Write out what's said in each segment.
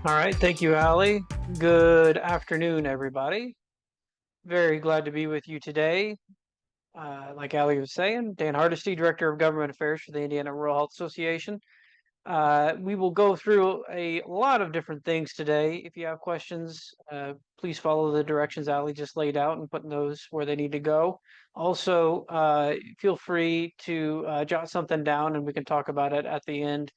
All right, thank you, Allie. Good afternoon, everybody. Very glad to be with you today. Like Allie was saying, Dan Hardesty, Director of Government Affairs for the Indiana Rural Health Association. We will go through a lot of different things today. If you have questions, please follow the directions Allie just laid out and put those where they need to go. Also, feel free to jot something down and we can talk about it at the end.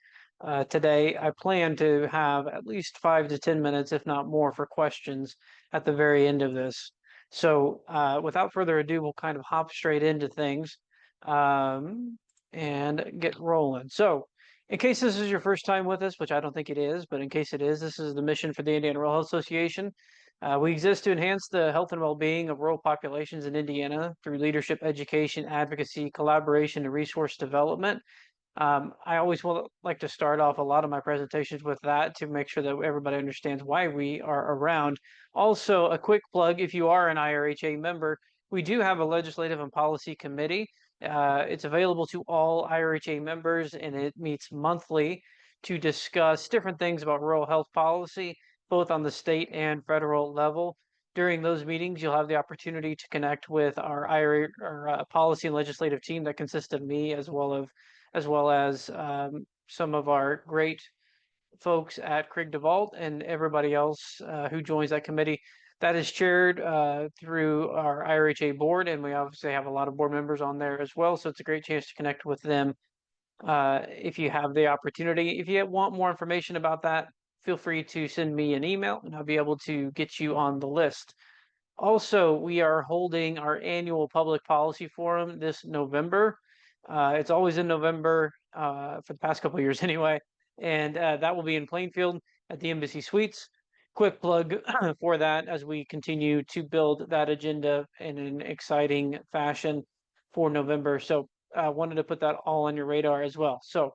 Today, I plan to have at least 5 to 10 minutes, if not more, for questions at the very end of this. So, without further ado, we'll kind of hop straight into things and get rolling. So, in case this is your first time with us, which I don't think it is, but in case it is, this is the mission for the Indiana Rural Health Association. We exist to enhance the health and well-being of rural populations in Indiana through leadership, education, advocacy, collaboration, and resource development. I always like to start off a lot of my presentations with that to make sure that everybody understands why we are around. Also, a quick plug, if you are an IRHA member, we do have a legislative and policy committee. It's available to all IRHA members, and it meets monthly to discuss different things about rural health policy, both on the state and federal level. During those meetings, you'll have the opportunity to connect with our IRA, policy and legislative team that consists of me as well as some of our great folks at Craig DeVault and everybody else who joins that committee. That is chaired through our IRHA board, and we obviously have a lot of board members on there as well. So it's a great chance to connect with them if you have the opportunity. If you want more information about that, feel free to send me an email, and I'll be able to get you on the list. Also, we are holding our annual public policy forum this November. It's always in November for the past couple of years anyway, and that will be in Plainfield at the Embassy Suites. Quick plug for that as we continue to build that agenda in an exciting fashion for November. So I wanted to put that all on your radar as well. So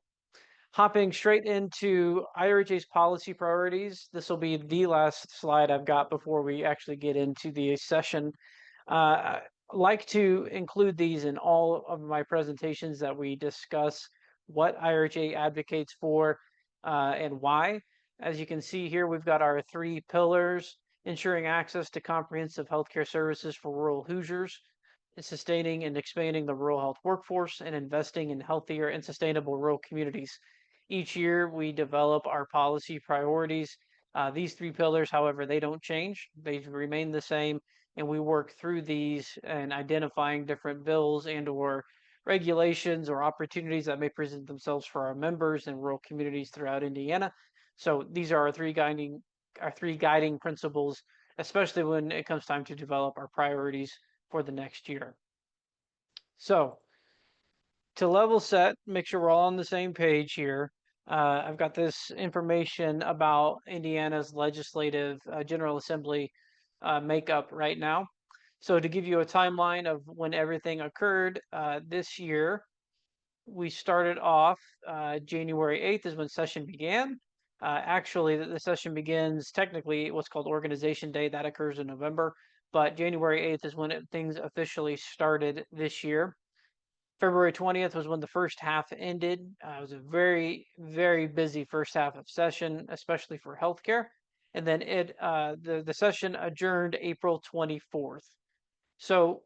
hopping straight into IRHA's policy priorities, this will be the last slide I've got before we actually get into the session. I like to include these in all of my presentations that we discuss what IRHA advocates for and why. As you can see here, we've got our 3 pillars: ensuring access to comprehensive healthcare services for rural Hoosiers, sustaining and expanding the rural health workforce, and investing in healthier and sustainable rural communities. Each year, we develop our policy priorities. These 3 pillars, however, they don't change. They remain the same, and we work through these and identifying different bills and or regulations or opportunities that may present themselves for our members and rural communities throughout Indiana. So these are our three guiding principles, especially when it comes time to develop our priorities for the next year. So to level set, make sure we're all on the same page here. I've got this information about Indiana's legislative General Assembly makeup right now. So to give you a timeline of when everything occurred this year, we started off January 8th is when session began. Actually, the session begins technically what's called Organization Day. That occurs in November, but January 8th is when things officially started this year. February 20th was when the first half ended. It was a very, very busy first half of session, especially for healthcare. And then the session adjourned April 24th. So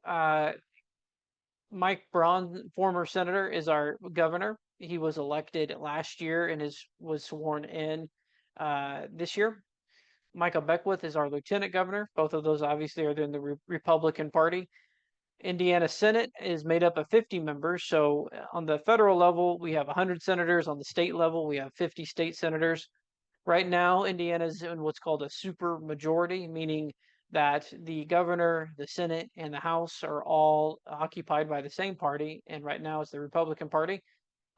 Mike Braun, former senator, is our governor. He was elected last year and was sworn in this year. Michael Beckwith is our lieutenant governor. Both of those obviously are in the Republican Party. Indiana Senate is made up of 50 members. So on the federal level, we have 100 senators. On the state level, we have 50 state senators. Right now, Indiana is in what's called a super majority, meaning that the governor, the Senate, and the House are all occupied by the same party. And right now it's the Republican Party.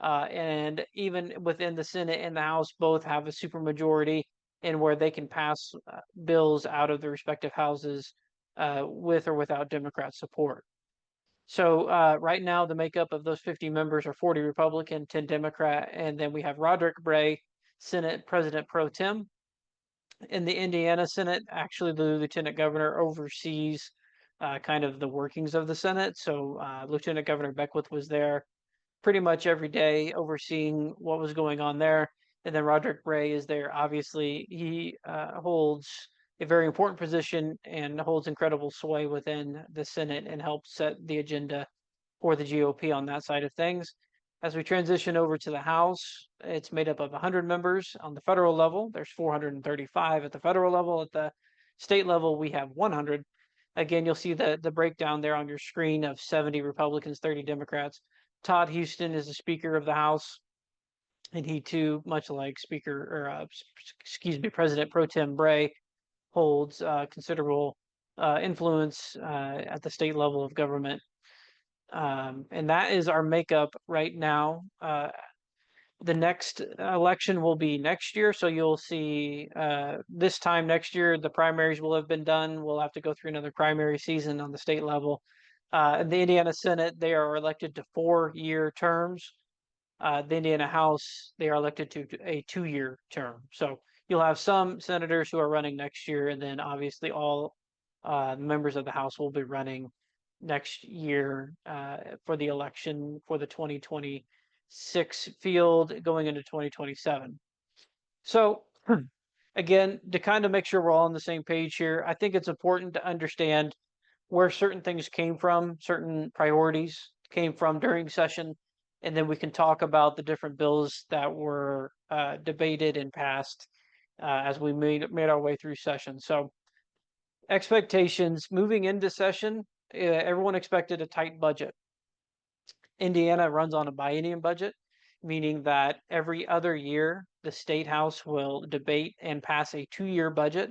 And even within the Senate and the House, both have a super majority in where they can pass bills out of the respective houses with or without Democrat support. So right now, the makeup of those 50 members are 40 Republican, 10 Democrat, and then we have Roderick Bray, Senate President Pro Tem. In the Indiana Senate, actually, the Lieutenant Governor oversees kind of the workings of the Senate. So Lieutenant Governor Beckwith was there pretty much every day overseeing what was going on there. And then Roderick Bray is there. Obviously, he holds a very important position and holds incredible sway within the Senate and helps set the agenda for the GOP on that side of things. As we transition over to the House, it's made up of 100 members on the federal level. There's 435 at the federal level. At the state level, we have 100. Again, you'll see the breakdown there on your screen of 70 Republicans, 30 Democrats. Todd Houston is the Speaker of the House, and he too, much like President Pro Tem Bray, holds considerable influence at the state level of government. And that is our makeup right now. The next election will be next year, so you'll see this time next year the primaries will have been done. We'll have to go through another primary season on the state level. The Indiana Senate, they are elected to 4-year terms. The Indiana House, they are elected to a 2-year term. So you'll have some senators who are running next year, and then obviously all members of the House will be running next year for the election for the 2026 field going into 2027. So again, to kind of make sure we're all on the same page here, I think it's important to understand where certain things came from, certain priorities came from during session, and then we can talk about the different bills that were debated and passed as we made our way through session. So expectations moving into session, everyone expected a tight budget. Indiana runs on a biennium budget, meaning that every other year the state house will debate and pass a 2-year budget.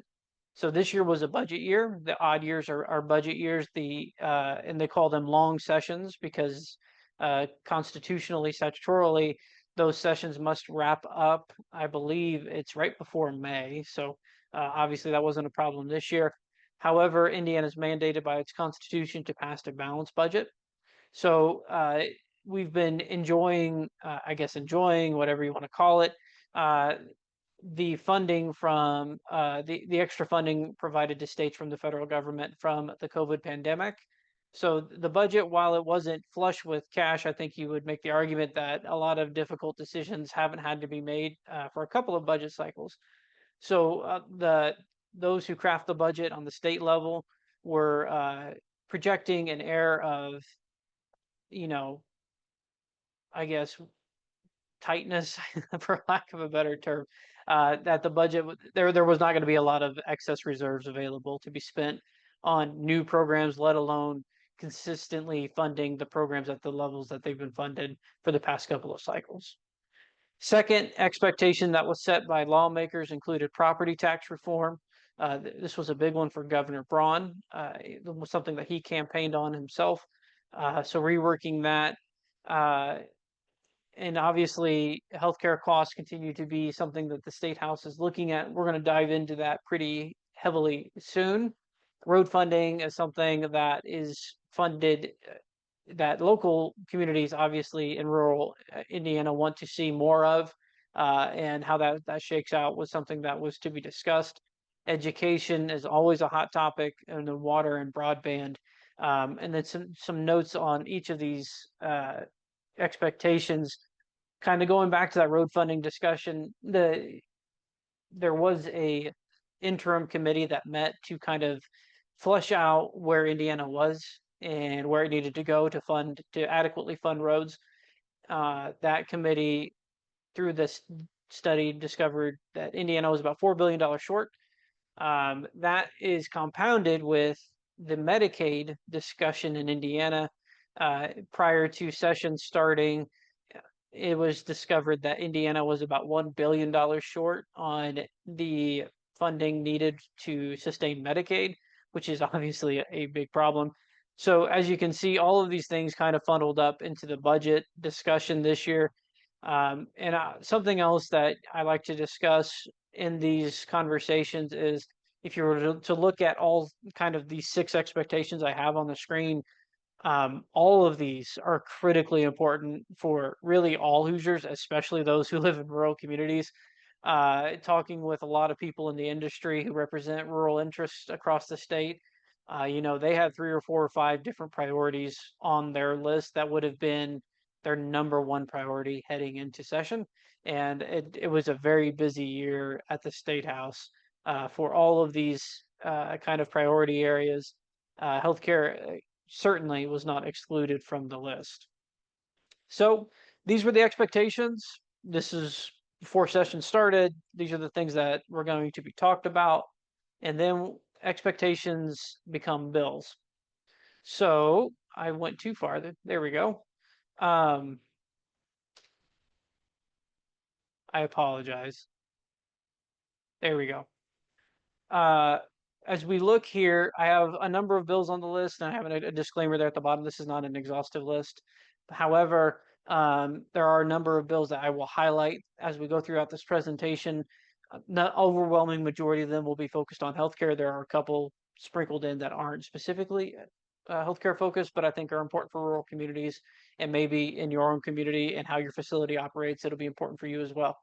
So this year was a budget year. The odd years are budget years. And they call them long sessions because constitutionally, statutorily, those sessions must wrap up. I believe it's right before May. So obviously that wasn't a problem this year. However, Indiana is mandated by its constitution to pass a balanced budget. So we've been enjoying, enjoying whatever you want to call it, the funding from the extra funding provided to states from the federal government from the COVID pandemic. So the budget, while it wasn't flush with cash, I think you would make the argument that a lot of difficult decisions haven't had to be made for a couple of budget cycles. So those who craft the budget on the state level were projecting an air of, I guess, tightness, for lack of a better term, that the budget there was not going to be a lot of excess reserves available to be spent on new programs, let alone consistently funding the programs at the levels that they've been funded for the past couple of cycles. Second expectation that was set by lawmakers included property tax reform. This was a big one for Governor Braun. It was something that he campaigned on himself. So reworking that. And obviously, healthcare costs continue to be something that the State House is looking at. We're going to dive into that pretty heavily soon. Road funding is something that is funded, that local communities, obviously in rural Indiana, want to see more of, and how that shakes out was something that was to be discussed. Education is always a hot topic, and the water and broadband. And then some notes on each of these expectations. Kind of going back to that road funding discussion, there was a interim committee that met to kind of flesh out where Indiana was and where it needed to go to adequately fund roads. That committee, through this study, discovered that Indiana was about $4 billion short. That is compounded with the Medicaid discussion in Indiana. Prior to session starting, it was discovered that Indiana was about $1 billion short on the funding needed to sustain Medicaid, which is obviously a big problem. So as you can see, all of these things kind of funneled up into the budget discussion this year. And something else that I like to discuss in these conversations is, if you were to look at all kind of these 6 expectations I have on the screen, all of these are critically important for really all Hoosiers, especially those who live in rural communities. Talking with a lot of people in the industry who represent rural interests across the state, they had 3 or 4 or 5 different priorities on their list that would have been their number one priority heading into session. And it was a very busy year at the State House for all of these kind of priority areas. Healthcare certainly was not excluded from the list. So these were the expectations. This is before session started. These are the things that were going to be talked about. And then expectations become bills. So I went too far. There we go. I apologize. There we go. Uh, as we look here, I have a number of bills on the list, and I have a disclaimer there at the bottom. This is not an exhaustive list. However, there are a number of bills that I will highlight as we go throughout this presentation. Not overwhelming majority of them will be focused on healthcare. There are a couple sprinkled in that aren't specifically healthcare focused, but I think are important for rural communities and maybe in your own community and how your facility operates. It'll be important for you as well.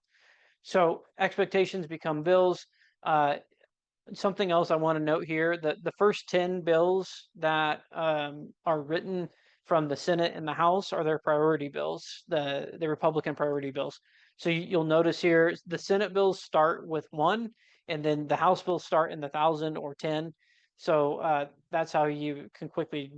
So expectations become bills. Uh, Something else I want to note here that the first 10 bills that are written from the Senate and the House are their priority bills, the Republican priority bills. So you'll notice here the Senate bills start with one, and then the House bills start in the 1,000 or 10. So that's how you can quickly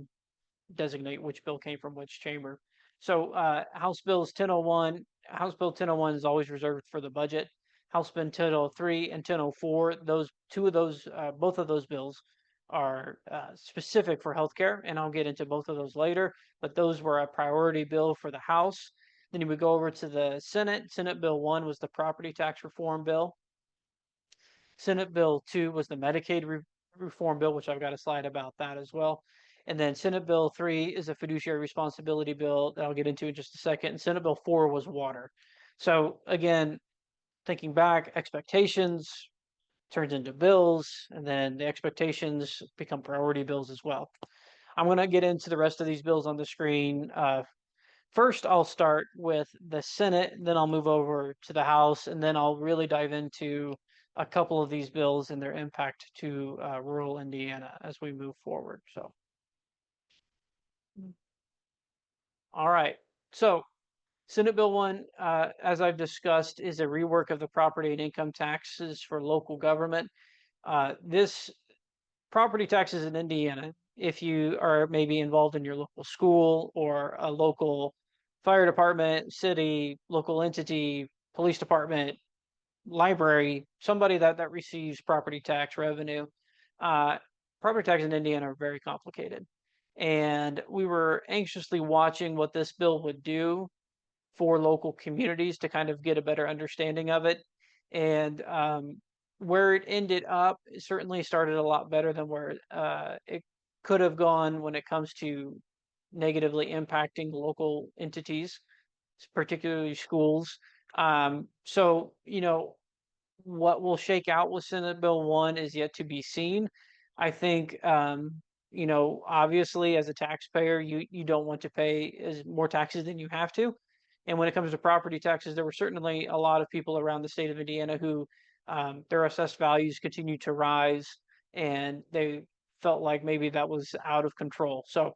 designate which bill came from which chamber. So House Bills 1001, House Bill 1001 is always reserved for the budget. House Bill 1003 and 1004, those two of those, both of those bills are specific for healthcare, and I'll get into both of those later. But those were a priority bill for the House. Then you would go over to the Senate. Senate Bill 1 was the property tax reform bill. Senate Bill 2 was the Medicaid reform bill, which I've got a slide about that as well. And then Senate Bill 3 is a fiduciary responsibility bill that I'll get into in just a second. And Senate Bill 4 was water. So again, thinking back, expectations turns into bills, and then the expectations become priority bills as well. I'm going to get into the rest of these bills on the screen. First, I'll start with the Senate, then I'll move over to the House, and then I'll really dive into a couple of these bills and their impact to rural Indiana as we move forward. So, all right. So, Senate Bill 1, as I've discussed, is a rework of the property and income taxes for local government. This property taxes in Indiana, if you are maybe involved in your local school or a local fire department, city, local entity, police department, library, somebody that receives property tax revenue, uh, property taxes in Indiana are very complicated. And we were anxiously watching what this bill would do for local communities to kind of get a better understanding of it. And where it ended up, it certainly started a lot better than where it could have gone when it comes to negatively impacting local entities, particularly schools. So, what will shake out with Senate Bill 1 is yet to be seen. I think, obviously as a taxpayer, you don't want to pay more taxes than you have to. And when it comes to property taxes, there were certainly a lot of people around the state of Indiana who their assessed values continue to rise, and they felt like maybe that was out of control. So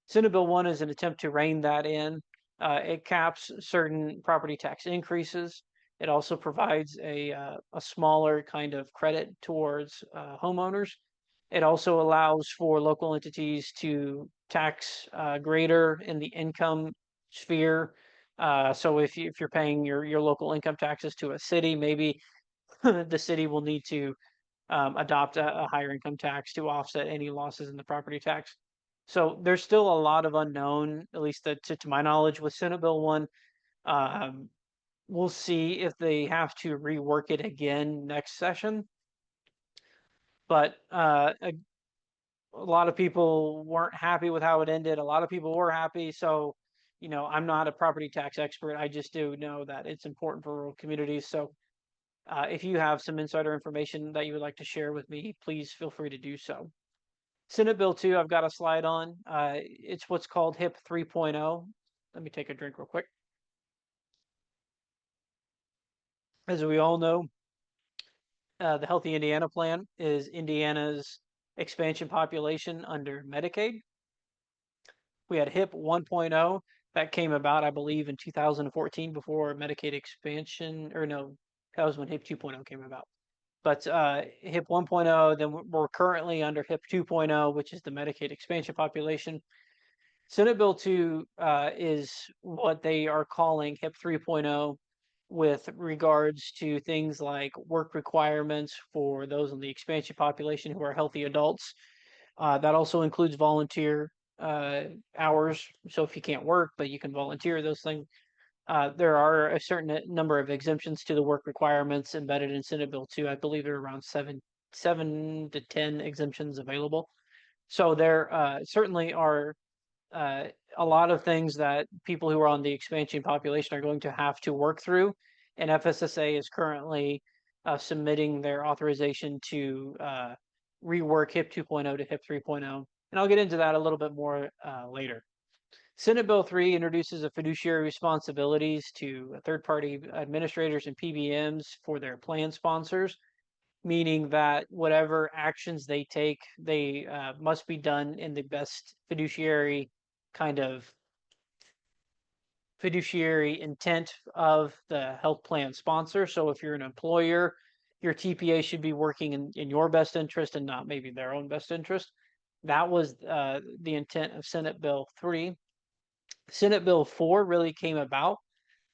Senate Bill 1 is an attempt to rein that in. It caps certain property tax increases. It also provides a smaller kind of credit towards homeowners. It also allows for local entities to tax greater in the income sphere. So if you're paying your local income taxes to a city, maybe the city will need to adopt a higher income tax to offset any losses in the property tax. So there's still a lot of unknown, at least to my knowledge, with Senate Bill 1. Um, we'll see if they have to rework it again next session. But a lot of people weren't happy with how it ended. A lot of people were happy. So, I'm not a property tax expert. I just do know that it's important for rural communities. So if you have some insider information that you would like to share with me, please feel free to do so. Senate Bill 2, I've got a slide on. It's what's called HIP 3.0. Let me take a drink real quick. As we all know, the Healthy Indiana Plan is Indiana's expansion population under Medicaid. We had HIP 1.0. That came about, I believe, in 2014 before Medicaid expansion, or no, that was when HIP 2.0 came about. But HIP 1.0, then we're currently under HIP 2.0, which is the Medicaid expansion population. Senate Bill 2 is what they are calling HIP 3.0 with regards to things like work requirements for those in the expansion population who are healthy adults. That also includes volunteer hours. So if you can't work, but you can volunteer, those things. There are a certain number of exemptions to the work requirements embedded in Senate Bill 2. I believe there are around seven to 10 exemptions available. So there certainly are uh, a lot of things that people who are on the expansion population are going to have to work through. And FSSA is currently submitting their authorization to rework HIP 2.0 to HIP 3.0. And I'll get into that a little bit more later. Senate Bill 3 introduces a fiduciary responsibilities to third-party administrators and PBMs for their plan sponsors, meaning that whatever actions they take, they must be done in the best fiduciary kind of fiduciary intent of the health plan sponsor. So if you're an employer, your TPA should be working in your best interest and not maybe their own best interest. That was the intent of Senate Bill 3. Senate Bill 4 really came about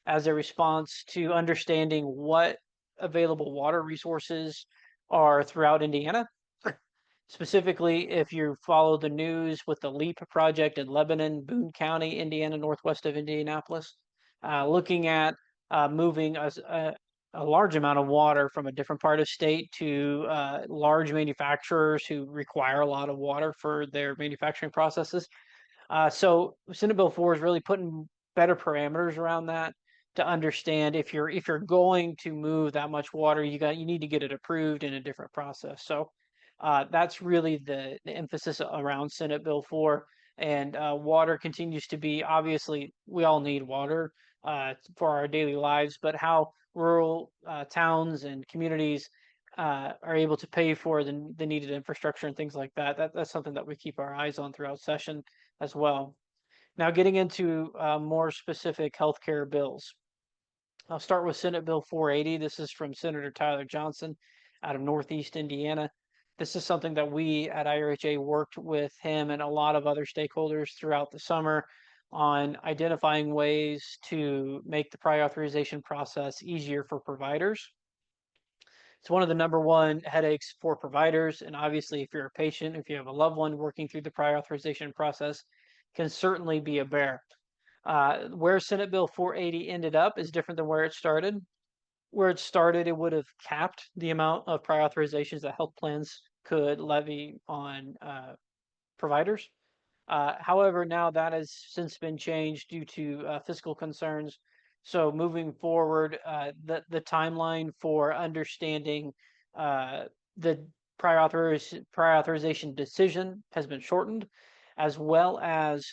as a response to understanding what available water resources are throughout Indiana. Specifically, if you follow the news with the LEAP project in Lebanon, Boone County, Indiana, northwest of Indianapolis, looking at moving a large amount of water from a different part of state to large manufacturers who require a lot of water for their manufacturing processes. So Senate Bill 4 is really putting better parameters around that to understand if you're going to move that much water, you need to get it approved in a different process. So that's really the emphasis around Senate Bill 4. And water continues to be, obviously, we all need water for our daily lives, but how rural towns and communities are able to pay for the needed infrastructure and things like that's something that we keep our eyes on throughout session as well. Now, getting into more specific healthcare bills. I'll start with Senate Bill 480. This is from Senator Tyler Johnson out of Northeast Indiana. This is something that we at IRHA worked with him and a lot of other stakeholders throughout the summer on identifying ways to make the prior authorization process easier for providers. It's one of the number one headaches for providers. And obviously, if you're a patient, if you have a loved one working through the prior authorization process, can certainly be a bear. Where Senate Bill 480 ended up is different than where it started. Where it started, it would have capped the amount of prior authorizations that health plans could levy on providers. However, now that has since been changed due to fiscal concerns. So moving forward, the timeline for understanding the prior authorization decision has been shortened, as well as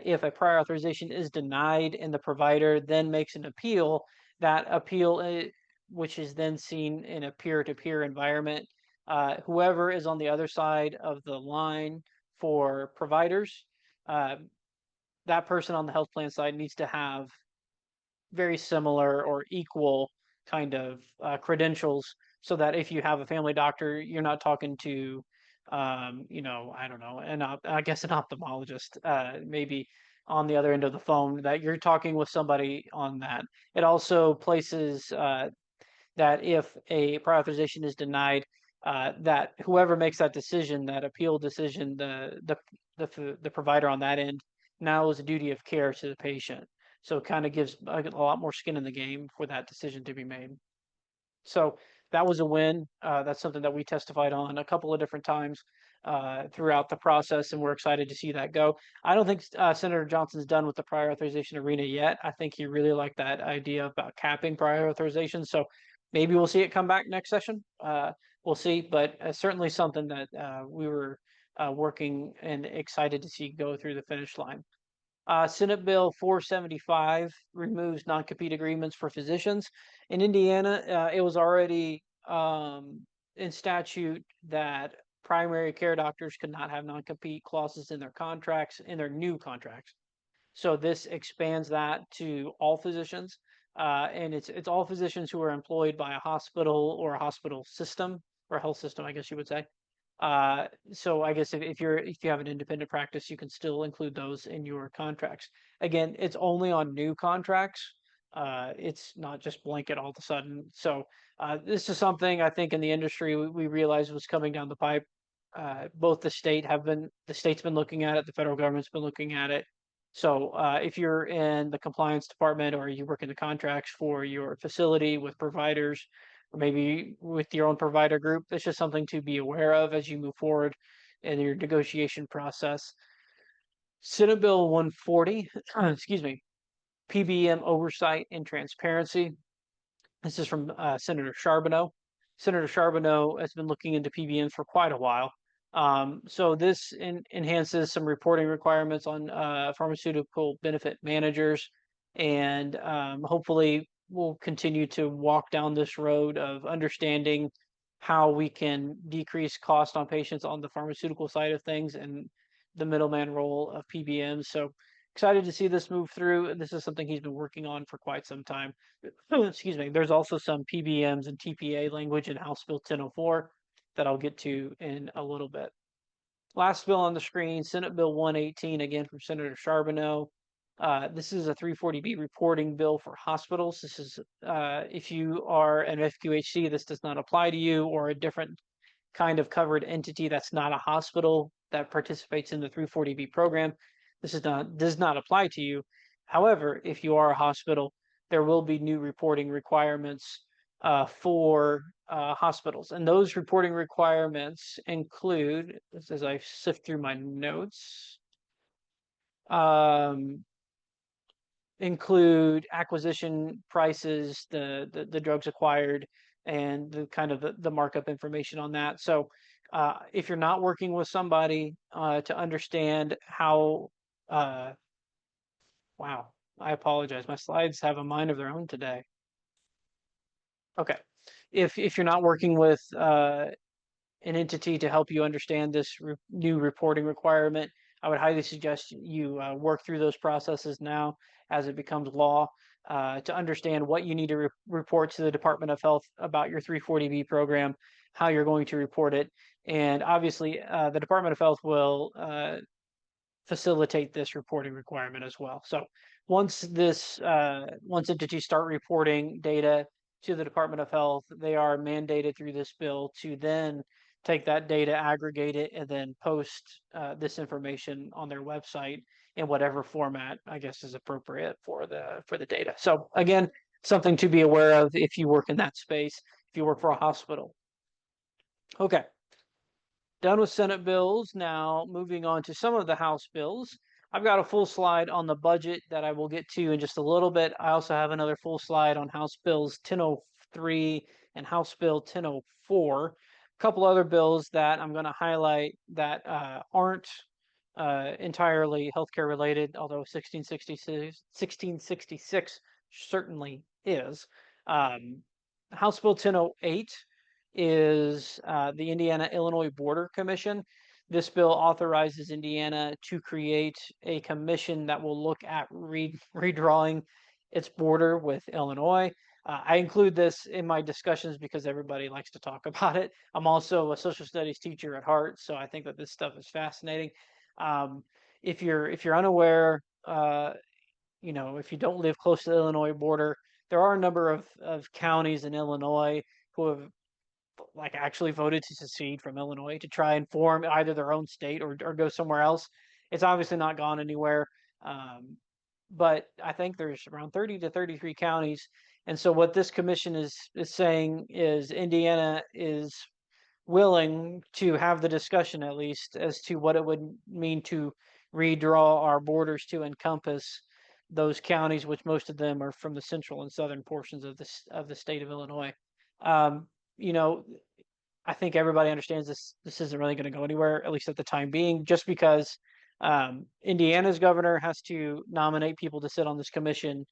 if a prior authorization is denied and the provider then makes an appeal, that appeal, which is then seen in a peer-to-peer environment, whoever is on the other side of the line for providers, uh, that person on the health plan side needs to have very similar or equal kind of credentials so that if you have a family doctor, you're not talking to, I don't know, I guess an ophthalmologist, maybe on the other end of the phone, that you're talking with somebody on that. It also places that if a prior authorization is denied, that whoever makes that decision, that appeal decision, the provider on that end now is a duty of care to the patient. So it kind of gives a lot more skin in the game for that decision to be made. So that was a win. That's something that we testified on a couple of different times throughout the process, and we're excited to see that go. I don't think Senator Johnson's done with the prior authorization arena yet. I think he really liked that idea about capping prior authorization. So maybe we'll see it come back next session. We'll see, but certainly something that we were working and excited to see go through the finish line. Senate Bill 475 removes non-compete agreements for physicians. In Indiana, it was already in statute that primary care doctors could not have non-compete clauses in their contracts, in their new contracts. So this expands that to all physicians, and it's all physicians who are employed by a hospital or a hospital system or health system, I guess you would say. So I guess if you have an independent practice, you can still include those in your contracts. Again, it's only on new contracts. It's not just blanket all of a sudden. So this is something I think in the industry we realized was coming down the pipe. Both the state's been looking at it, the federal government's been looking at it. So if you're in the compliance department or you work in the contracts for your facility with providers, or maybe with your own provider group, that's just something to be aware of as you move forward in your negotiation process. Senate Bill 140, excuse me, PBM oversight and transparency. This is from Senator Charbonneau. Senator Charbonneau has been looking into PBMs for quite a while. So this enhances some reporting requirements on pharmaceutical benefit managers, and hopefully we'll continue to walk down this road of understanding how we can decrease cost on patients on the pharmaceutical side of things and the middleman role of PBMs. So excited to see this move through. This is something he's been working on for quite some time. Excuse me. There's also some PBMs and TPA language in House Bill 1004 that I'll get to in a little bit. Last bill on the screen, Senate Bill 118, again from Senator Charbonneau. This is a 340B reporting bill for hospitals. This is if you are an FQHC, this does not apply to you, or a different kind of covered entity that's not a hospital that participates in the 340B program. This does not apply to you. However, if you are a hospital, there will be new reporting requirements for hospitals, and those reporting requirements include, as I sift through my notes, include acquisition prices, the drugs acquired, and the kind of the markup information on that. So if you're not working with somebody to understand how, wow, I apologize. My slides have a mind of their own today. Okay. If you're not working with an entity to help you understand this new reporting requirement, I would highly suggest you work through those processes now as it becomes law to understand what you need to report to the Department of Health about your 340B program, how you're going to report it. And obviously, the Department of Health will facilitate this reporting requirement as well. So once entities start reporting data to the Department of Health, they are mandated through this bill to then take that data, aggregate it, and then post this information on their website in whatever format I guess is appropriate for the data. So again, something to be aware of if you work in that space, if you work for a hospital. Okay. Done with Senate bills. Now moving on to some of the House bills. I've got a full slide on the budget that I will get to in just a little bit. I also have another full slide on House Bills 1003 and House Bill 1004. A couple other bills that I'm going to highlight that aren't entirely healthcare related, although 1666 certainly is. House Bill 1008 is the Indiana-Illinois Border Commission. This bill authorizes Indiana to create a commission that will look at redrawing its border with Illinois. I include this in my discussions because everybody likes to talk about it. I'm also a social studies teacher at heart, so I think that this stuff is fascinating. If you're unaware, if you don't live close to the Illinois border, there are a number of counties in Illinois who have actually voted to secede from Illinois to try and form either their own state or go somewhere else. It's obviously not gone anywhere. But I think there's around 30 to 33 counties. And so what this commission is saying is Indiana is willing to have the discussion at least as to what it would mean to redraw our borders to encompass those counties, which most of them are from the central and southern portions of the state of Illinois. I think everybody understands this isn't really going to go anywhere, at least at the time being, just because Indiana's governor has to nominate people to sit on this commission,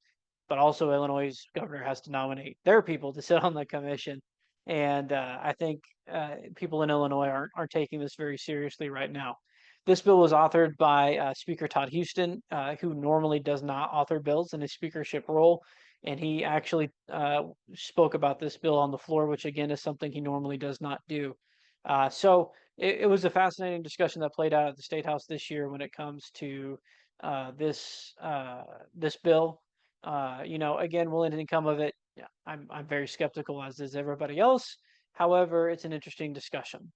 but also Illinois' governor has to nominate their people to sit on the commission. And I think people in Illinois aren't taking this very seriously right now. This bill was authored by Speaker Todd Houston, who normally does not author bills in his speakership role. And he actually spoke about this bill on the floor, which again is something he normally does not do. So it was a fascinating discussion that played out at the State House this year when it comes to this bill. Again, will anything come of it? Yeah, I'm very skeptical, as is everybody else. However, it's an interesting discussion.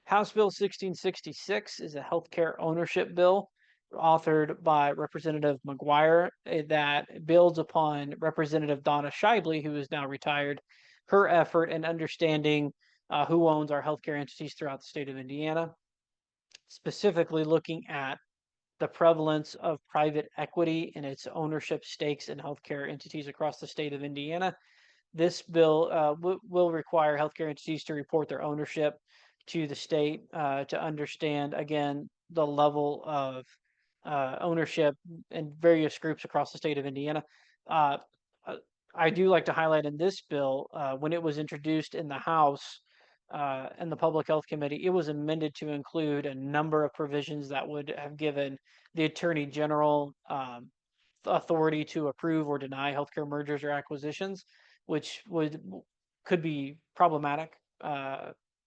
House Bill 1666 is a healthcare ownership bill authored by Representative McGuire that builds upon Representative Donna Shibley, who is now retired, her effort in understanding who owns our healthcare entities throughout the state of Indiana, specifically looking at the prevalence of private equity and its ownership stakes in healthcare entities across the state of Indiana. This bill will require healthcare entities to report their ownership to the state to understand, again, the level of ownership in various groups across the state of Indiana. Uh, I do like to highlight in this bill, when it was introduced in the House and the Public Health Committee, it was amended to include a number of provisions that would have given the Attorney General authority to approve or deny healthcare mergers or acquisitions, which could be problematic,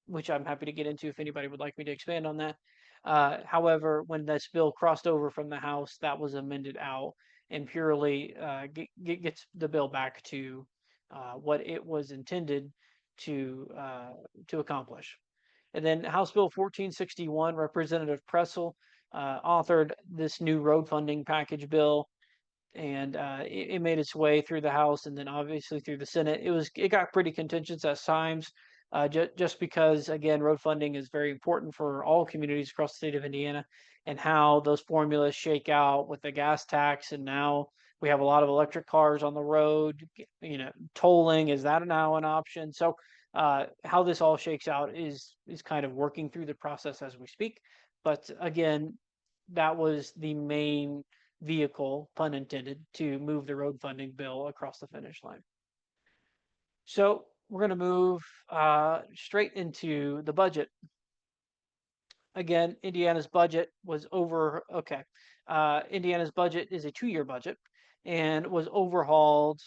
which I'm happy to get into if anybody would like me to expand on that. However, when this bill crossed over from the House, that was amended out and purely gets the bill back to what it was intended to accomplish. And then House Bill 1461, Representative Pressel authored this new road funding package bill, and it made its way through the House and then obviously through the Senate. It got pretty contentious at times, just because, again, road funding is very important for all communities across the state of Indiana, and how those formulas shake out with the gas tax, and now we have a lot of electric cars on the road. Tolling, is that now an option? So how this all shakes out is kind of working through the process as we speak. But again, that was the main vehicle, pun intended, to move the road funding bill across the finish line. So we're going to move straight into the budget. Again, Indiana's budget was Indiana's budget is a 2-year budget and was overhauled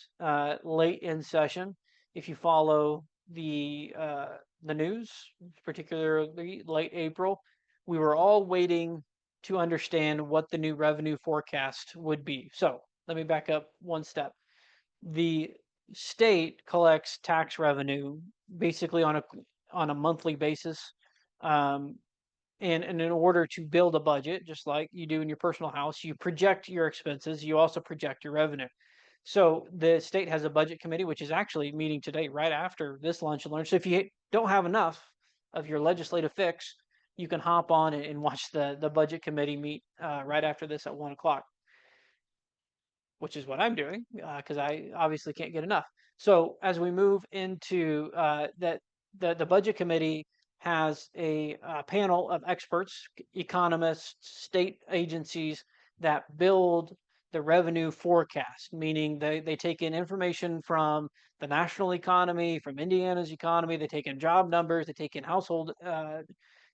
late in session. If you follow the news, particularly late April, we were all waiting to understand what the new revenue forecast would be. So let me back up one step. The state collects tax revenue basically on a monthly basis, and in order to build a budget, just like you do in your personal house, you project your expenses, you also project your revenue. So the state has a budget committee, which is actually meeting today right after this lunch and learn. So if you don't have enough of your legislative fix, you can hop on and watch the budget committee meet right after this at 1 o'clock, which is what I'm doing because I obviously can't get enough. So as we move into the budget committee has a panel of experts, economists, state agencies that build the revenue forecast, meaning they take in information from the national economy, from Indiana's economy. They take in job numbers, they take in household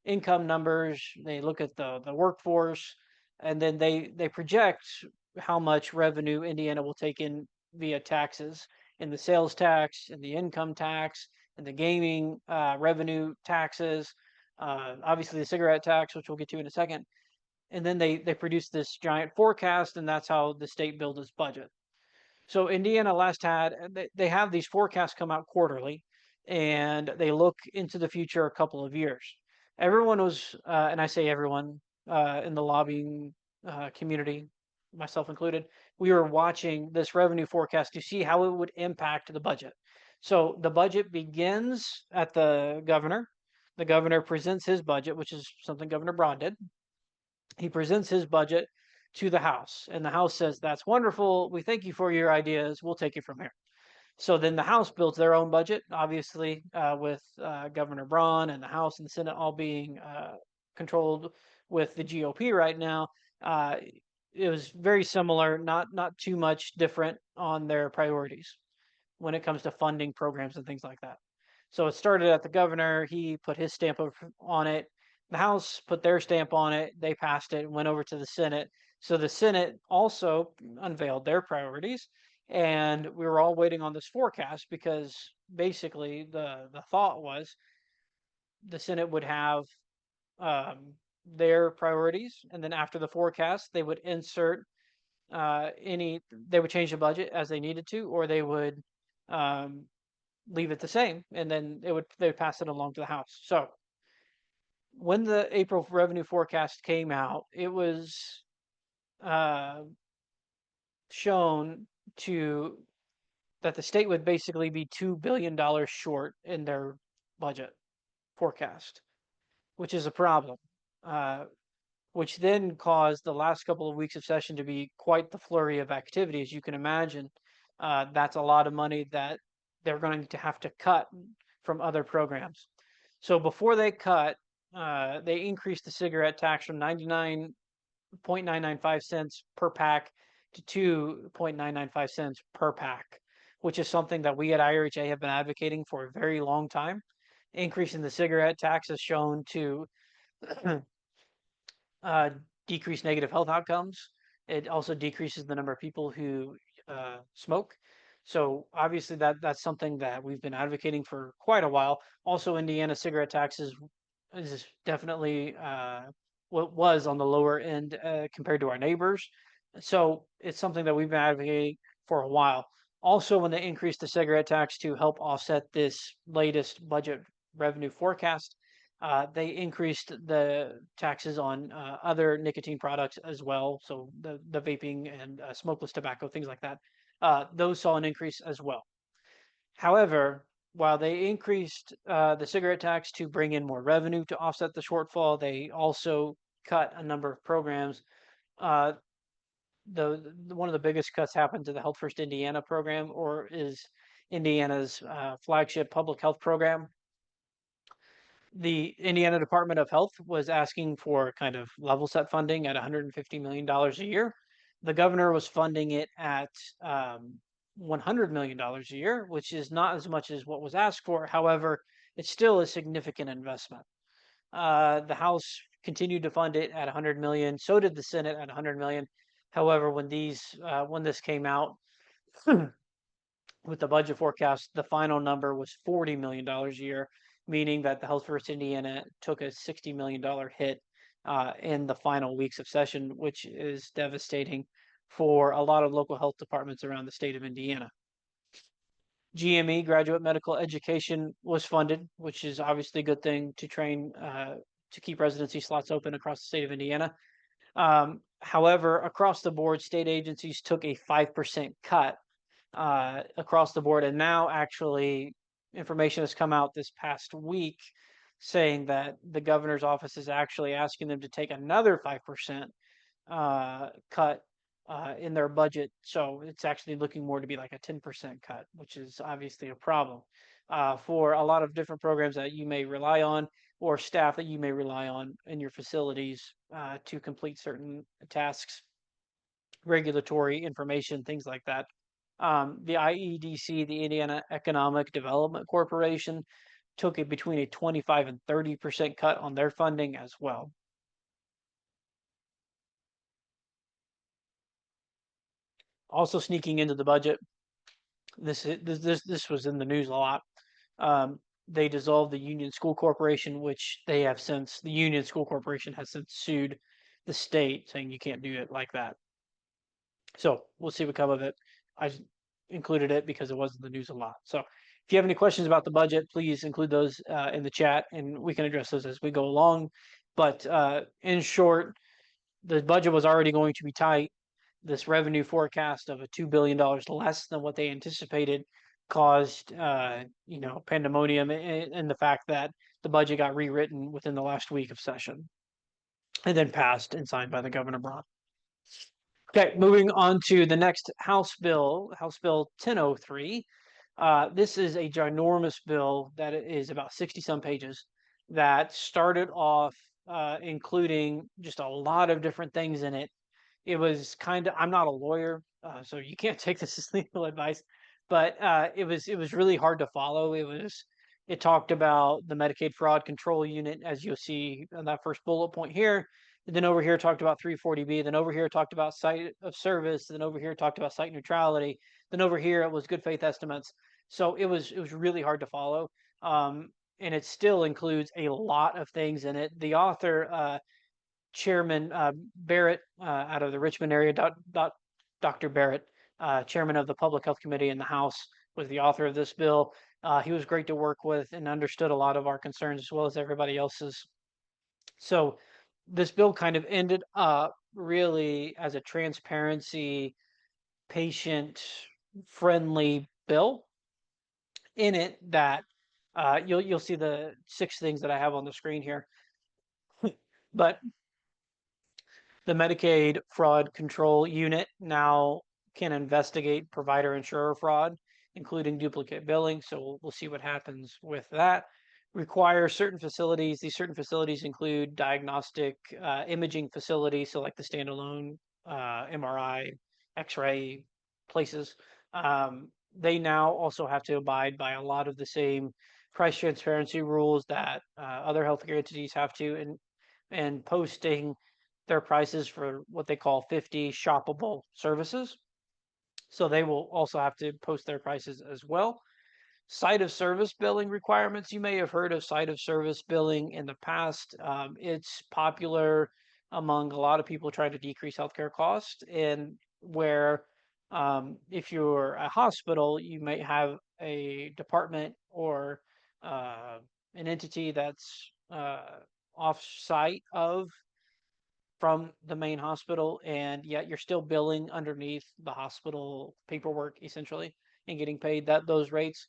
income numbers, they look at the workforce, and then they project how much revenue Indiana will take in via taxes, in the sales tax, and the income tax, and the gaming revenue taxes, obviously the cigarette tax, which we'll get to in a second. And then they produce this giant forecast, and that's how the state builds its budget. So Indiana last had, they have these forecasts come out quarterly, and they look into the future a couple of years. Everyone was, and I say everyone in the lobbying community, myself included, we were watching this revenue forecast to see how it would impact the budget. So the budget begins at the governor. The governor presents his budget, which is something Governor Braun did. He presents his budget to the House, and the House says, "That's wonderful. We thank you for your ideas. We'll take it from here." So then the House builds their own budget, obviously, with Governor Braun and the House and the Senate all being controlled with the GOP right now. It was very similar, not too much different on their priorities when it comes to funding programs and things like that. So it started at the governor. He put his stamp on it. The House put their stamp on it. They passed it and went over to the Senate. So the Senate also unveiled their priorities, and we were all waiting on this forecast because basically the thought was the Senate would have their priorities, and then after the forecast, they would insert they would change the budget as they needed to, or they would um, leave it the same, and then they would pass it along to the House. So when the April revenue forecast came out, it was uh, shown to that the state would basically be $2 billion short in their budget forecast, which is a problem. Uh, which then caused the last couple of weeks of session to be quite the flurry of activity, as you can imagine. That's a lot of money that they're going to have to cut from other programs. So before they cut, they increased the cigarette tax from 99.995 cents per pack to 2.995 cents per pack, which is something that we at IRHA have been advocating for a very long time. Increasing the cigarette tax is shown to uh, decrease negative health outcomes. It also decreases the number of people who smoke. So obviously that's something that we've been advocating for quite a while. Also, Indiana cigarette taxes is definitely what was on the lower end compared to our neighbors. So it's something that we've been advocating for a while. Also, when they increased the cigarette tax to help offset this latest budget revenue forecast, they increased the taxes on other nicotine products as well. So the vaping and smokeless tobacco, things like that, those saw an increase as well. However, while they increased the cigarette tax to bring in more revenue to offset the shortfall, they also cut a number of programs. Uh, one of the biggest cuts happened to the Health First Indiana program, or is Indiana's flagship public health program. The Indiana Department of Health was asking for kind of level set funding at $150 million a year. The governor was funding it at $100 million a year, which is not as much as what was asked for. However, it's still a significant investment. The House continued to fund it at 100 million. So did the Senate at 100 million. However, when this came out, with the budget forecast, the final number was $40 million a year, meaning that the Health First Indiana took a $60 million hit in the final weeks of session, which is devastating for a lot of local health departments around the state of Indiana. GME, graduate medical education, was funded, which is obviously a good thing to train to keep residency slots open across the state of Indiana. However, across the board, state agencies took a 5% cut across the board. And now, actually, information has come out this past week saying that the governor's office is actually asking them to take another 5% cut in their budget. So it's actually looking more to be like a 10% cut, which is obviously a problem for a lot of different programs that you may rely on, or staff that you may rely on in your facilities to complete certain tasks, regulatory information, things like that. The IEDC, the Indiana Economic Development Corporation, took it between a 25 and 30% cut on their funding as well. Also sneaking into the budget, this was in the news a lot. They dissolved the Union School Corporation, which they have since the Union School Corporation has since sued the state, saying you can't do it like that. So we'll see what come of it. I included it because it was in the news a lot. So if you have any questions about the budget, please include those in the chat, and we can address those as we go along. But in short, the budget was already going to be tight. This revenue forecast of a $2 billion less than what they anticipated caused, pandemonium, and the fact that the budget got rewritten within the last week of session and then passed and signed by the Governor Braun. Okay, moving on to the next House Bill 1003. This is a ginormous bill that is about 60 some pages that started off including just a lot of different things in it. It was I'm not a lawyer, so you can't take this as legal advice, but it was really hard to follow. It was It talked about the Medicaid Fraud Control Unit, as you'll see in that first bullet point here. And then over here talked about 340B. Then over here talked about site of service. Then over here talked about site neutrality. Then over here it was good faith estimates. So it was really hard to follow. And it still includes a lot of things in it. The author, Chairman Barrett, out of the Richmond area, Dr. Barrett, chairman of the Public Health Committee in the House, was the author of this bill. He was great to work with and understood a lot of our concerns as well as everybody else's. So this bill kind of ended up really as a transparency, patient friendly bill in it that you'll see the 6 things that I have on the screen here. But the Medicaid Fraud Control Unit now can investigate provider insurer fraud, including duplicate billing. So we'll see what happens with that. Require certain facilities. These certain facilities include diagnostic imaging facilities, so like the standalone MRI, X-ray places. They now also have to abide by a lot of the same price transparency rules that other healthcare entities have to, and posting their prices for what they call 50 shoppable services. So they will also have to post their prices as well. Site of service billing requirements. You may have heard of site of service billing in the past. It's popular among a lot of people trying to decrease healthcare costs, and where if you're a hospital, you might have a department or an entity that's off-site from the main hospital, and yet you're still billing underneath the hospital paperwork essentially and getting paid those rates.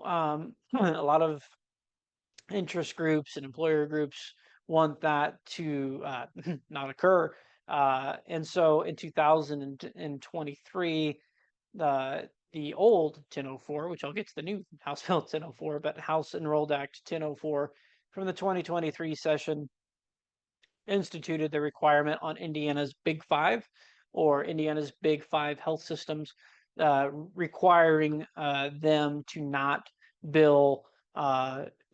A lot of interest groups and employer groups want that to not occur. And so in 2023, the old 1004, which I'll get to the new House Bill 1004, but House Enrolled Act 1004 from the 2023 session instituted the requirement on Indiana's Big Five, or Indiana's Big Five health systems, requiring them to not bill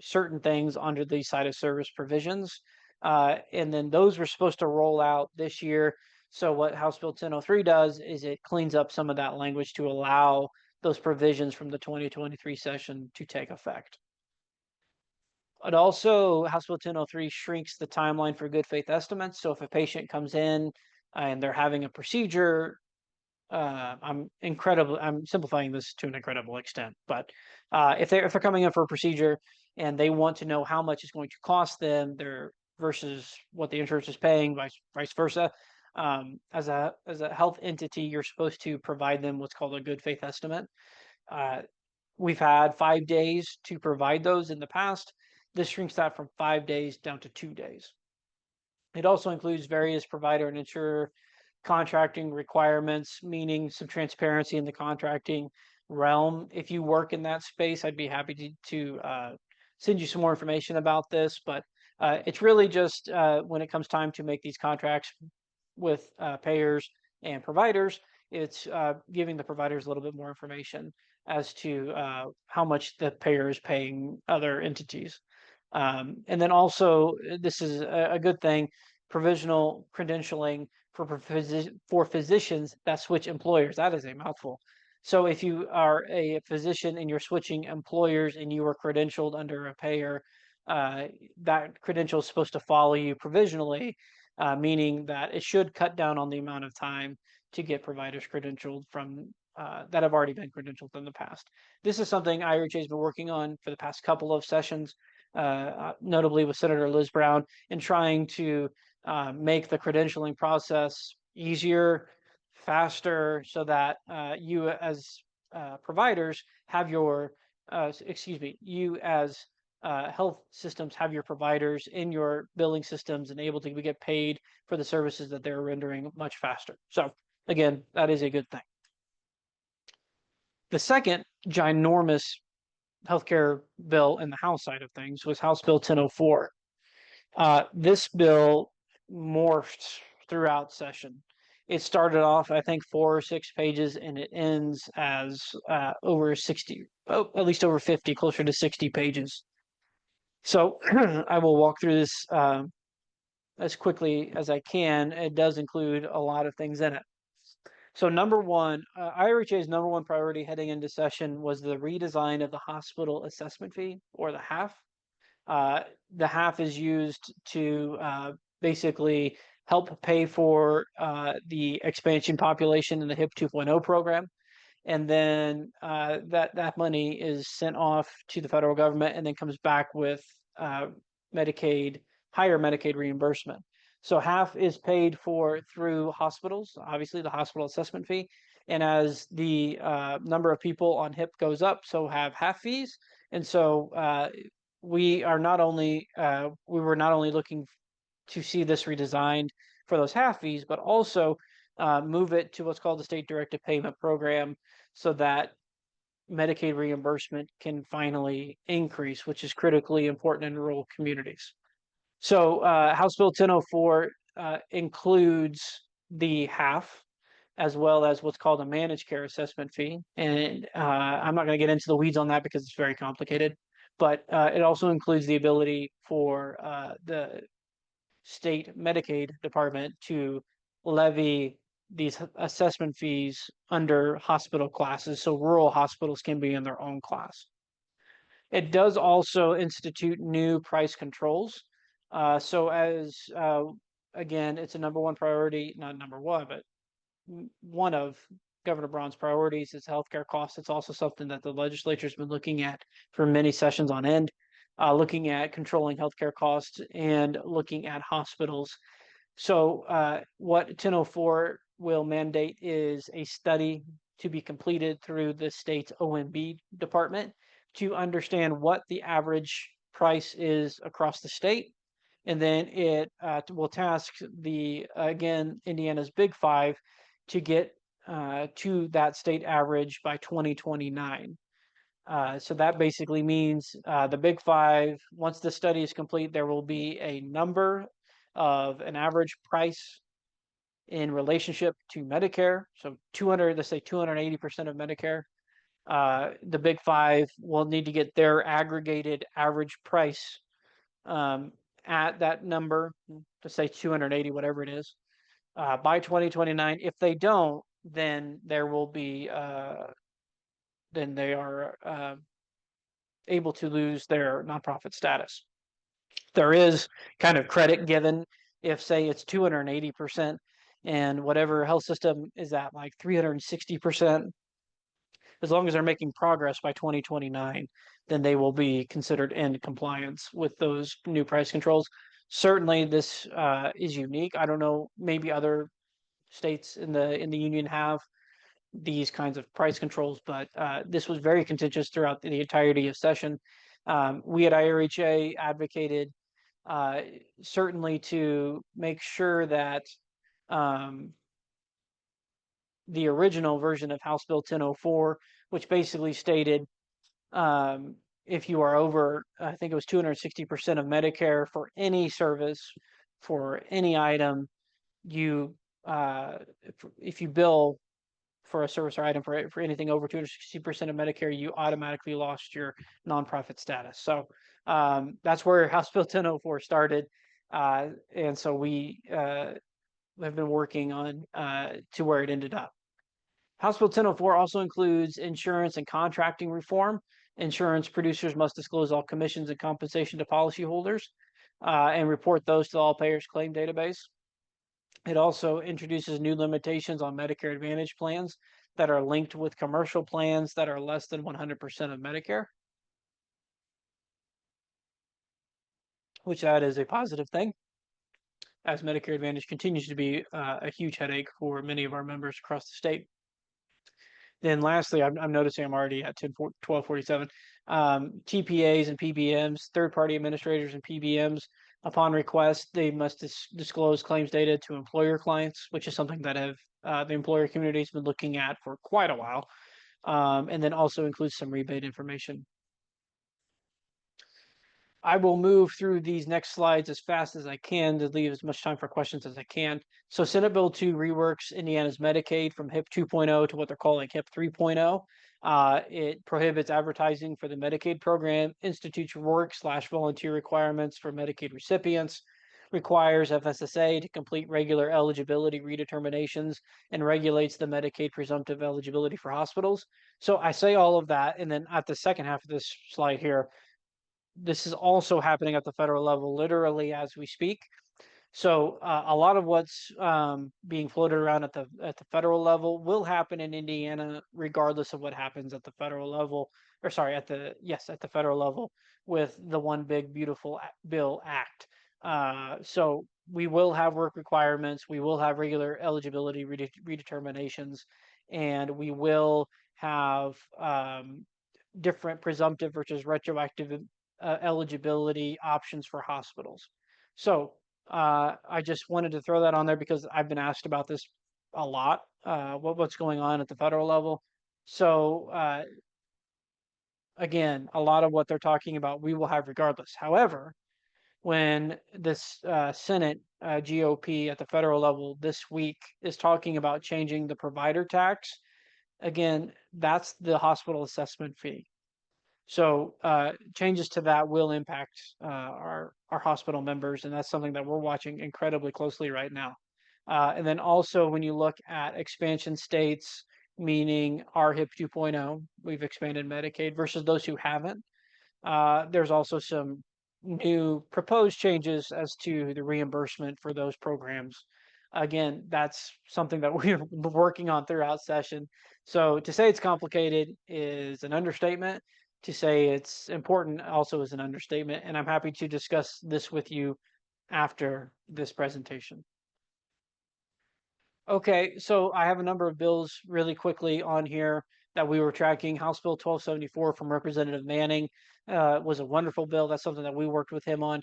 certain things under the site of service provisions. And then those were supposed to roll out this year. So what House Bill 1003 does is it cleans up some of that language to allow those provisions from the 2023 session to take effect. It also, House Bill 1003 shrinks the timeline for good faith estimates. So if a patient comes in and they're having a procedure, I'm simplifying this to an incredible extent, but if they're coming in for a procedure and they want to know how much it's going to cost them versus what the insurance is paying, vice versa, as a health entity, you're supposed to provide them what's called a good faith estimate. We've had 5 days to provide those in the past. This shrinks that from 5 days down to 2 days. It also includes various provider and insurer contracting requirements, meaning some transparency in the contracting realm. If you work in that space, I'd be happy to send you some more information about this, but it's really just when it comes time to make these contracts with payers and providers, it's giving the providers a little bit more information as to how much the payer is paying other entities. And then also, this is a good thing, provisional credentialing for physicians that switch employers. That is a mouthful. So if you are a physician and you're switching employers and you are credentialed under a payer, that credential is supposed to follow you provisionally, meaning that it should cut down on the amount of time to get providers credentialed from that have already been credentialed in the past. This is something IRHA has been working on for the past couple of sessions, notably with Senator Liz Braun, in trying to make the credentialing process easier, faster, so that you as providers have your, you as health systems have your providers in your billing systems and able to get paid for the services that they're rendering much faster. So again, that is a good thing. The second ginormous healthcare bill in the House side of things was House Bill 1004. This bill morphed throughout session. It started off, I think, 4 or 6 pages, and it ends as over 60 at least over 50, closer to 60 pages. So I will walk through this as quickly as I can. It does include a lot of things in it. So number one, IRHA's number one priority heading into session was the redesign of the hospital assessment fee, or the HAF. The HAF is used to basically help pay for the expansion population in the HIP 2.0 program. And then that money is sent off to the federal government and then comes back with Medicaid, higher Medicaid reimbursement. So half is paid for through hospitals, obviously the hospital assessment fee. And as the number of people on HIP goes up, so have half fees. And so we were not only looking to see this redesigned for those half fees, but also move it to what's called the state directed payment program, so that Medicaid reimbursement can finally increase, which is critically important in rural communities. So House Bill 1004 includes the HAF, as well as what's called a managed care assessment fee. And I'm not going to get into the weeds on that because it's very complicated, but it also includes the ability for the state Medicaid department to levy these assessment fees under hospital classes, so rural hospitals can be in their own class. It does also institute new price controls. So as again, it's a number one priority, not number one, but one of Governor Braun's priorities is healthcare costs. It's also something that the legislature's been looking at for many sessions on end, looking at controlling healthcare costs and looking at hospitals. So what 1004 will mandate is a study to be completed through the state's OMB department to understand what the average price is across the state. And then it will task Indiana's Big Five to get to that state average by 2029. So that basically means the Big Five, once the study is complete, there will be a number of an average price in relationship to Medicare. So 200, let's say 280% of Medicare. The Big Five will need to get their aggregated average price at that number, to say 280, whatever it is, by 2029. If they don't, then there will be, then they are able to lose their nonprofit status. There is kind of credit given if, say, it's 280% and whatever health system is at like 360%. As long as they're making progress by 2029, then they will be considered in compliance with those new price controls. Certainly, this is unique. I don't know, maybe other states in the union have these kinds of price controls, but this was very contentious throughout the entirety of session. We at IRHA advocated certainly to make sure that the original version of House Bill 1004, which basically stated if you are over, I think it was 260% of Medicare for any service, for any item, you if you bill for a service or item for anything over 260% of Medicare, you automatically lost your nonprofit status. So that's where House Bill 1004 started. And so we have been working on to where it ended up. House Bill 1004 also includes insurance and contracting reform. Insurance producers must disclose all commissions and compensation to policyholders and report those to the All Payers Claim Database. It also introduces new limitations on Medicare Advantage plans that are linked with commercial plans that are less than 100% of Medicare, which that is a positive thing, as Medicare Advantage continues to be a huge headache for many of our members across the state. Then lastly, I'm noticing I'm already at 1247. TPAs and PBMs, third-party administrators and PBMs, upon request, they must disclose claims data to employer clients, which is something that the employer community has been looking at for quite a while, and then also includes some rebate information. I will move through these next slides as fast as I can to leave as much time for questions as I can. So Senate Bill 2 reworks Indiana's Medicaid from HIP 2.0 to what they're calling HIP 3.0. It prohibits advertising for the Medicaid program, institutes work/volunteer requirements for Medicaid recipients, requires FSSA to complete regular eligibility redeterminations, and regulates the Medicaid presumptive eligibility for hospitals. So I say all of that, and then at the second half of this slide here, this is also happening at the federal level, literally as we speak. So a lot of what's being floated around at the federal level will happen in Indiana, regardless of what happens at the federal level, or sorry, at the federal level with the One Big Beautiful Bill Act. So we will have work requirements, we will have regular eligibility redeterminations, and we will have different presumptive versus retroactive eligibility options for hospitals. So I just wanted to throw that on there because I've been asked about this a lot. What's going on at the federal level? So again, a lot of what they're talking about, we will have regardless. However, when this Senate GOP at the federal level this week is talking about changing the provider tax, again, that's the hospital assessment fee. So changes to that will impact our hospital members, and that's something that we're watching incredibly closely right now. And then also when you look at expansion states, meaning our HIP 2.0, we've expanded Medicaid versus those who haven't. There's also some new proposed changes as to the reimbursement for those programs. Again, that's something that we're working on throughout session. So to say it's complicated is an understatement. To say it's important also is an understatement. And I'm happy to discuss this with you after this presentation. Okay, so I have a number of bills really quickly on here that we were tracking. House Bill 1274 from Representative Manning was a wonderful bill. That's something that we worked with him on.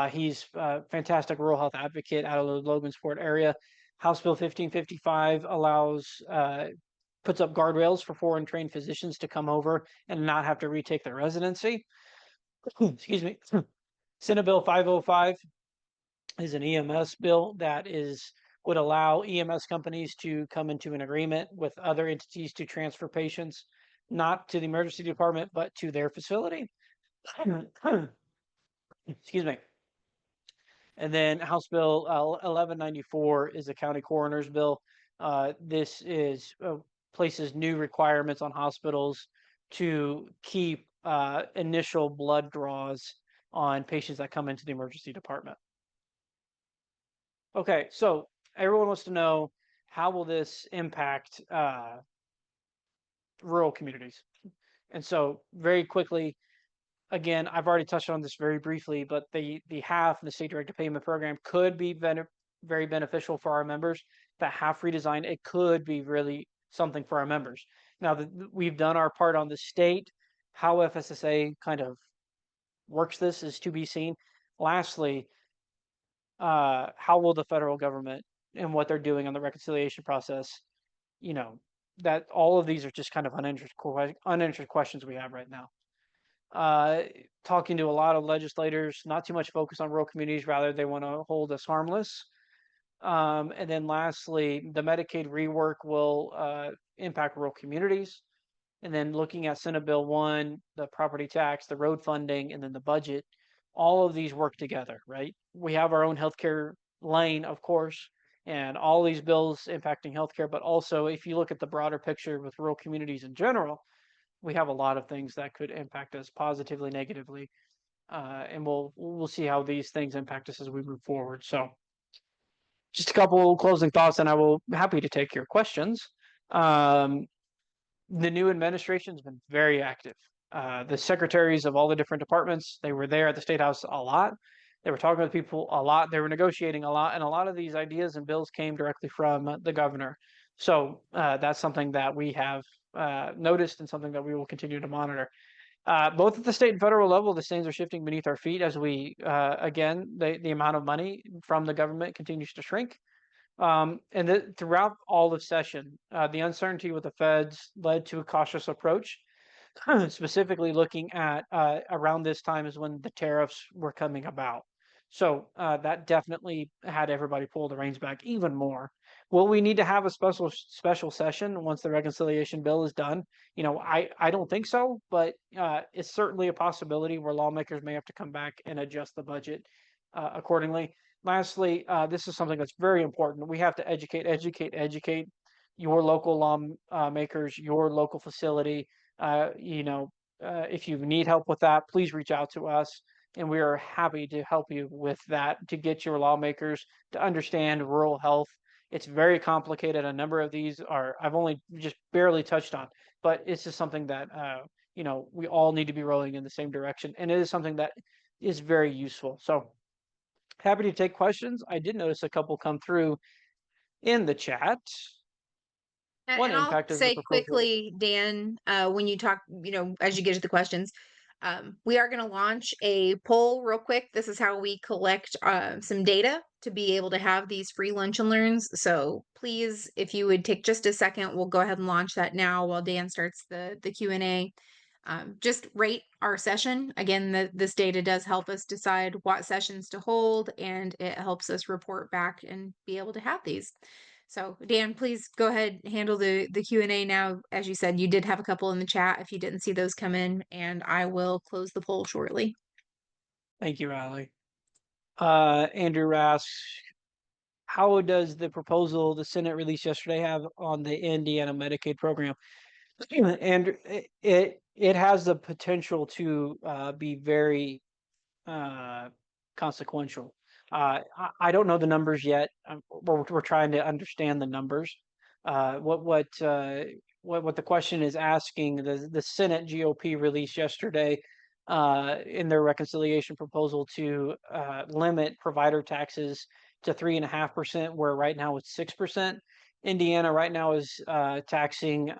He's a fantastic rural health advocate out of the Logansport area. House Bill 1555 puts up guardrails for foreign trained physicians to come over and not have to retake their residency. Excuse me. Senate Bill 505 is an EMS bill that would allow EMS companies to come into an agreement with other entities to transfer patients, not to the emergency department, but to their facility. Excuse me. And then House Bill 1194 is a county coroner's bill. This places new requirements on hospitals to keep initial blood draws on patients that come into the emergency department. Okay, so everyone wants to know, how will this impact rural communities? And so very quickly, again, I've already touched on this very briefly, but the HAF and the state directed payment program could be very beneficial for our members. That HAF redesign, it could be really something for our members. Now, we've done our part on the state. How FSSA kind of works this is to be seen. Lastly, how will the federal government and what they're doing on the reconciliation process, that all of these are just kind of unanswered questions we have right now. Talking to a lot of legislators, not too much focus on rural communities, rather they want to hold us harmless. And then lastly, the Medicaid rework will impact rural communities. And then looking at Senate Bill 1, the property tax, the road funding, and then the budget, all of these work together, right? We have our own healthcare lane, of course, and all these bills impacting healthcare, but also if you look at the broader picture with rural communities in general, we have a lot of things that could impact us positively, negatively, and we'll see how these things impact us as we move forward. So just a couple closing thoughts, and I will be happy to take your questions. The new administration has been very active. The secretaries of all the different departments, they were there at the State House a lot. They were talking with people a lot. They were negotiating a lot. And a lot of these ideas and bills came directly from the governor. So that's something that we have noticed and something that we will continue to monitor. Both at the state and federal level, the things are shifting beneath our feet as we, again, the amount of money from the government continues to shrink. And throughout all of session, the uncertainty with the feds led to a cautious approach. specifically looking at around this time is when the tariffs were coming about. So that definitely had everybody pull the reins back even more. Will we need to have a special session once the reconciliation bill is done? I don't think so, but it's certainly a possibility where lawmakers may have to come back and adjust the budget accordingly. Lastly, this is something that's very important. We have to educate your local lawmakers, your local facility. uh, you know, if you need help with that, please reach out to us, and we are happy to help you with that to get your lawmakers to understand rural health. It's very complicated. A number of these are I've only just barely touched on, but it's just something that we all need to be rolling in the same direction, and it is something that is very useful. So happy to take questions. I did notice a couple come through in the chat. One And I'll impact of the say proposal. quickly, Dan, when you talk, as you get to the questions, we are going to launch a poll real quick. This is how we collect some data to be able to have these free lunch and learns. So please, if you would take just a second, we'll go ahead and launch that now while Dan starts the Q&A. Just rate our session. Again, this data does help us decide what sessions to hold, and it helps us report back and be able to have these. So Dan, please go ahead, handle the Q&A now. As you said, you did have a couple in the chat if you didn't see those come in, and I will close the poll shortly. Thank you, Allie. Andrew asks, how does the proposal the Senate released yesterday have on the Indiana Medicaid program? And it has the potential to be very uh, consequential. I don't know the numbers yet. We're trying to understand the numbers. What the question is asking, the Senate GOP released yesterday in their reconciliation proposal to limit provider taxes to 3.5%, where right now it's 6%. Indiana right now is taxing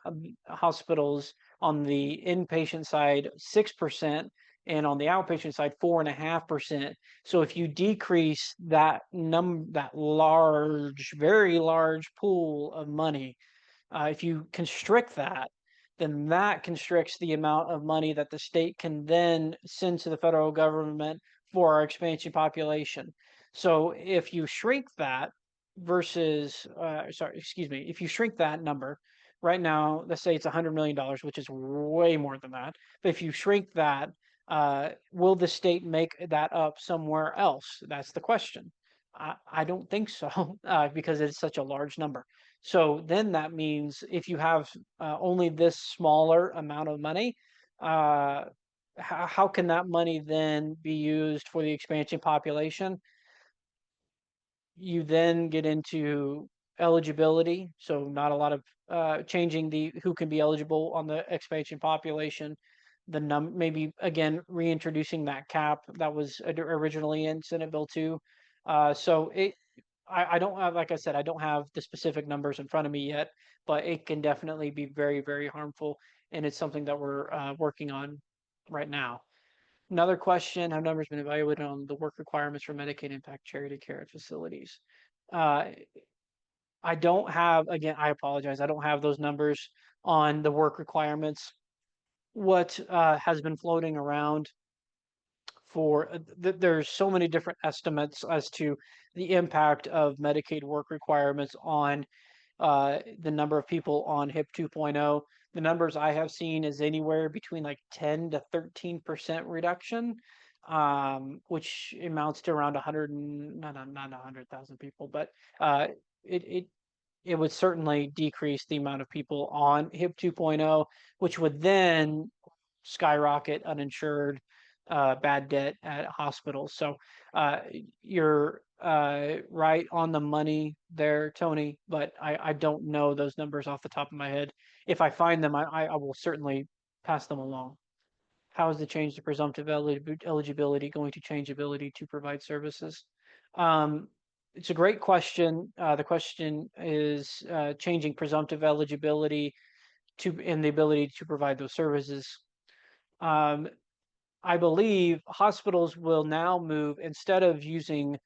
hospitals on the inpatient side 6%, and on the outpatient side 4.5%. So if you decrease that large, very large pool of money, if you constrict that, then that constricts the amount of money that the state can then send to the federal government for our expansion population. So if you shrink that if you shrink that number, right now, let's say it's $100 million, which is way more than that. But if you shrink that, will the state make that up somewhere else? That's the question. I don't think so, because it's such a large number. So then that means if you have only this smaller amount of money, uh, how can that money then be used for the expansion population? You then get into eligibility. So not a lot of changing the who can be eligible on the expansion population. Maybe again reintroducing that cap that was originally in Senate Bill 2. So I don't have, like I said, I don't have the specific numbers in front of me yet, but it can definitely be very, very harmful, and it's something that we're working on right now. Another question: have numbers been evaluated on the work requirements for Medicaid impact charity care at facilities? Uh, I don't have, again, I apologize, I don't have those numbers on the work requirements. What has been floating around for there's so many different estimates as to the impact of Medicaid work requirements on the number of people on HIP 2.0. The numbers I have seen is anywhere between like 10 to 13% reduction, which amounts to around 100, not 100,000 people, but it, it it would certainly decrease the amount of people on HIP 2.0, which would then skyrocket uninsured bad debt at hospitals. So uh, you're right on the money there, Tony, but I don't know those numbers off the top of my head. If I find them, I will certainly pass them along. How is the change to presumptive eligibility going to change ability to provide services? Um, it's a great question. The question is changing presumptive eligibility to and the ability to provide those services. Um, I believe hospitals will now move, instead of using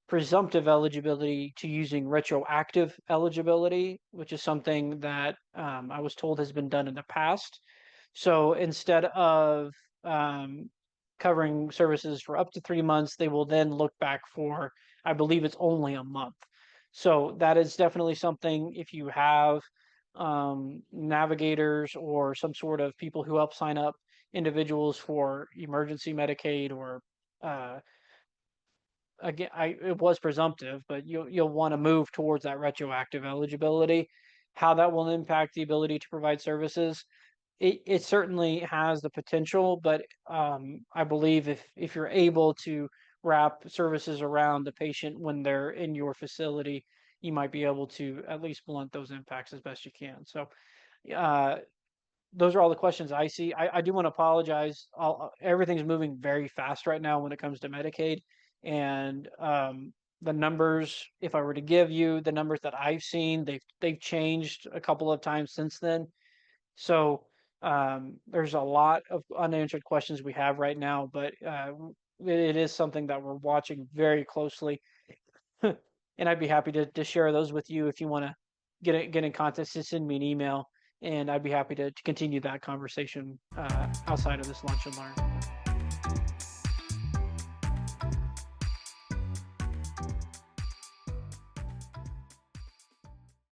presumptive eligibility, to using retroactive eligibility, which is something that I was told has been done in the past. So instead of um, covering services for up to 3 months, they will then look back for, I believe it's only a month. So that is definitely something, if you have navigators or some sort of people who help sign up individuals for emergency Medicaid or uh, again, it was presumptive, but you'll want to move towards that retroactive eligibility. How that will impact the ability to provide services, it certainly has the potential, but I believe if you're able to wrap services around the patient when they're in your facility, you might be able to at least blunt those impacts as best you can. So, uh, those are all the questions I see. I do want to apologize. Everything's moving very fast right now when it comes to Medicaid, and the numbers. If I were to give you the numbers that I've seen, they've changed a couple of times since then. So there's a lot of unanswered questions we have right now, but it is something that we're watching very closely, and I'd be happy to share those with you if you want to get in contact. Just send me an email, and I'd be happy to continue that conversation outside of this lunch and learn.